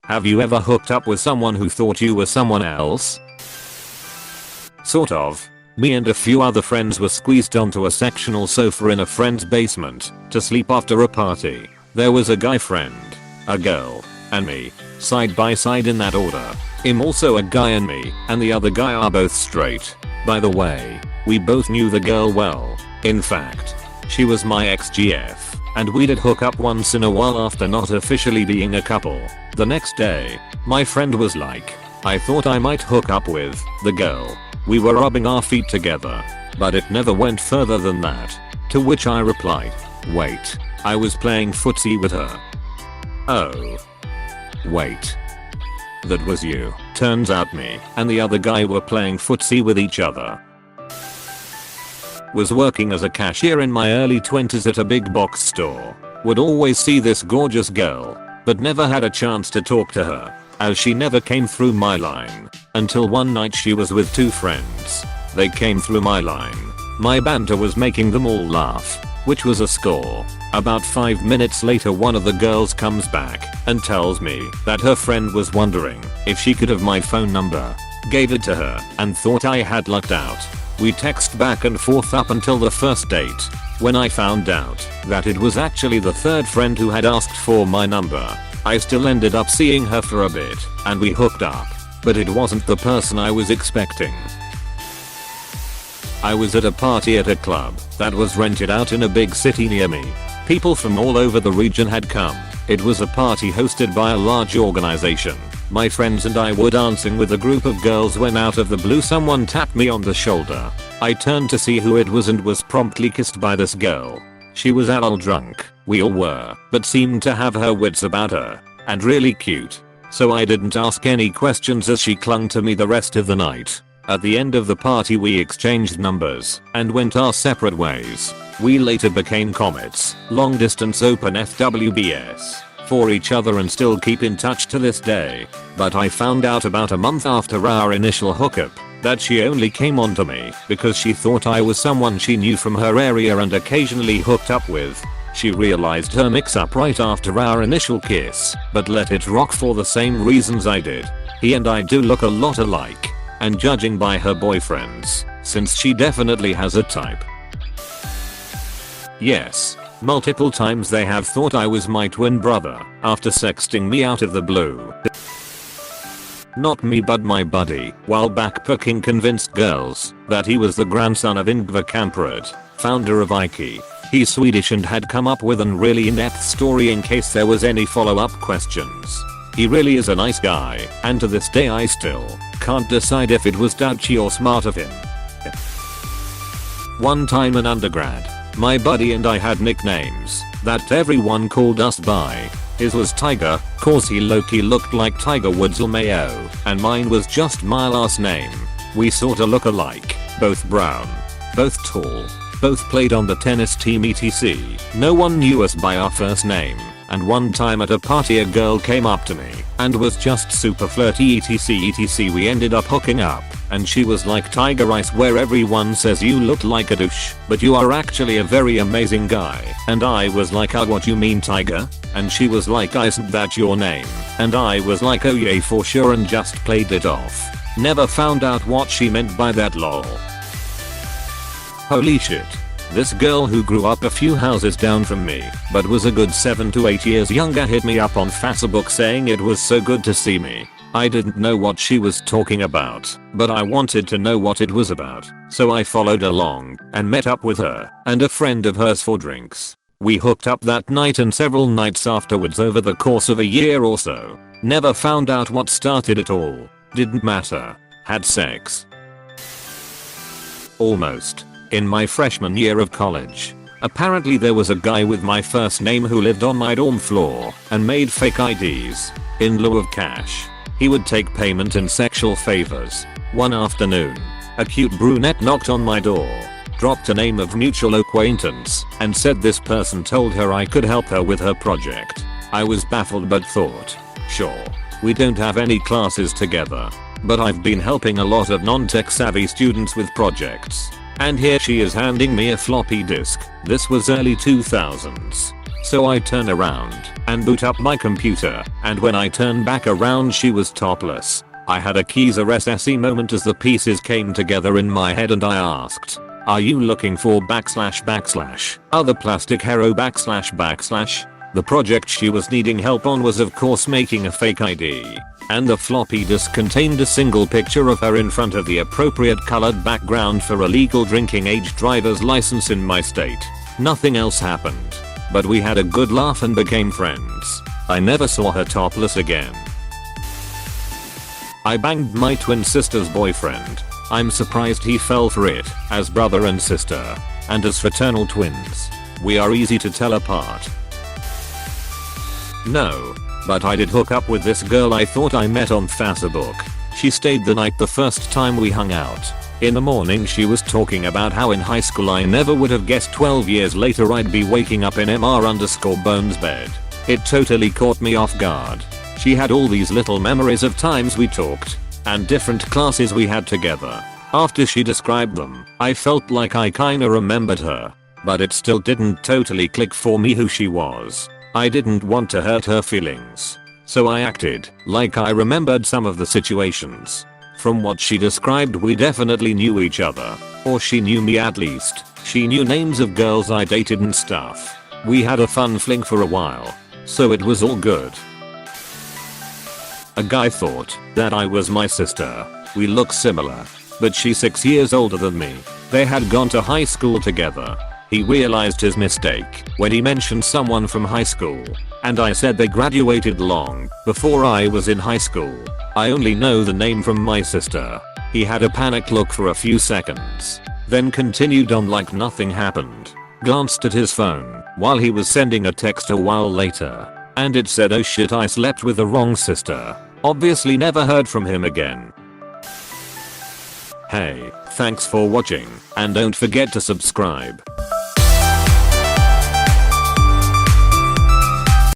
Have you ever hooked up with someone who thought you were someone else? Sort of. Me and a few other friends were squeezed onto a sectional sofa in a friend's basement to sleep after a party. There was a guy friend, a girl, and me, side by side in that order. Him also a guy and me, and the other guy are both straight. By the way, we both knew the girl well. In fact, she was my ex-GF, and we did hook up once in a while after not officially being a couple. The next day, my friend was like, I thought I might hook up with the girl. We were rubbing our feet together, but it never went further than that. To which I replied, wait, I was playing footsie with her. Oh. Wait. That was you. Turns out me and the other guy were playing footsie with each other. Was working as a cashier in my early 20s at a big box store. Would always see this gorgeous girl, but never had a chance to talk to her, as she never came through my line. Until one night she was with two friends. They came through my line. My banter was making them all laugh, which was a score. About 5 minutes later one of the girls comes back and tells me that her friend was wondering if she could have my phone number. Gave it to her and thought I had lucked out. We text back and forth up until the first date, when I found out that it was actually the third friend who had asked for my number. I still ended up seeing her for a bit and we hooked up, but it wasn't the person I was expecting. I was at a party at a club that was rented out in a big city near me. People from all over the region had come. It was a party hosted by a large organization. My friends and I were dancing with a group of girls when out of the blue someone tapped me on the shoulder. I turned to see who it was and was promptly kissed by this girl. She was a little drunk, we all were, but seemed to have her wits about her, and really cute. So I didn't ask any questions as she clung to me the rest of the night. At the end of the party we exchanged numbers and went our separate ways. We later became comets, long distance open FWBs, for each other and still keep in touch to this day. But I found out about a month after our initial hookup that she only came onto me because she thought I was someone she knew from her area and occasionally hooked up with. She realized her mix up right after our initial kiss, but let it rock for the same reasons I did. He and I do look a lot alike, and judging by her boyfriends, since she definitely has a type. Yes, multiple times they have thought I was my twin brother after sexting me out of the blue. Not me but my buddy, while backpacking, convinced girls that he was the grandson of Ingvar Kamprad, founder of Ike. He's Swedish and had come up with an really in-depth story in case there was any follow-up questions. He really is a nice guy, and to this day I still can't decide if it was douchey or smart of him. One time in undergrad, my buddy and I had nicknames that everyone called us by. His was Tiger, cause he low-key looked like Tiger Woods or Mayo, and mine was just my last name. We sorta look alike, both brown, both tall, both played on the tennis team etc. No one knew us by our first name, and one time at a party a girl came up to me and was just super flirty etc. We ended up hooking up, and she was like, Tiger, I swear everyone says you look like a douche, but you are actually a very amazing guy. And I was like, what you mean, Tiger? And she was like, isn't that your name? And I was like, oh yeah, for sure, and just played it off. Never found out what she meant by that, lol. Holy shit. This girl who grew up a few houses down from me, but was a good 7 to 8 years younger, hit me up on Facebook saying it was so good to see me. I didn't know what she was talking about, but I wanted to know what it was about, so I followed along and met up with her and a friend of hers for drinks. We hooked up that night and several nights afterwards over the course of a year or so. Never found out what started it all. Didn't matter. Had sex. Almost. In my freshman year of college. Apparently there was a guy with my first name who lived on my dorm floor and made fake IDs in lieu of cash. He would take payment in sexual favors. One afternoon, a cute brunette knocked on my door, dropped a name of mutual acquaintance, and said this person told her I could help her with her project. I was baffled but thought, sure, we don't have any classes together, but I've been helping a lot of non-tech savvy students with projects. And here she is handing me a floppy disk. This was early 2000s. So I turn around and boot up my computer, and when I turn back around she was topless. I had a Keys SSE moment as the pieces came together in my head and I asked, "Are you looking for // other plastic hero // The project she was needing help on was of course making a fake ID. And the floppy disk contained a single picture of her in front of the appropriate colored background for a legal drinking age driver's license in my state. Nothing else happened. But we had a good laugh and became friends. I never saw her topless again. I banged my twin sister's boyfriend. I'm surprised he fell for it, as brother and sister. And as fraternal twins, we are easy to tell apart. No. But I did hook up with this girl I thought I met on Facebook. She stayed the night the first time we hung out. In the morning she was talking about how in high school I never would have guessed 12 years later I'd be waking up in Mr_Bones' bed. It totally caught me off guard. She had all these little memories of times we talked and different classes we had together. After she described them, I felt like I kinda remembered her. But it still didn't totally click for me who she was. I didn't want to hurt her feelings. So I acted like I remembered some of the situations. From what she described we definitely knew each other. Or she knew me at least. She knew names of girls I dated and stuff. We had a fun fling for a while. So it was all good. A guy thought that I was my sister. We look similar. But she's 6 years older than me. They had gone to high school together. He realized his mistake when he mentioned someone from high school. And I said they graduated long before I was in high school. I only know the name from my sister. He had a panicked look for a few seconds. Then continued on like nothing happened. Glanced at his phone while he was sending a text a while later. And it said, "Oh shit, I slept with the wrong sister." Obviously never heard from him again. Hey, thanks for watching, and don't forget to subscribe.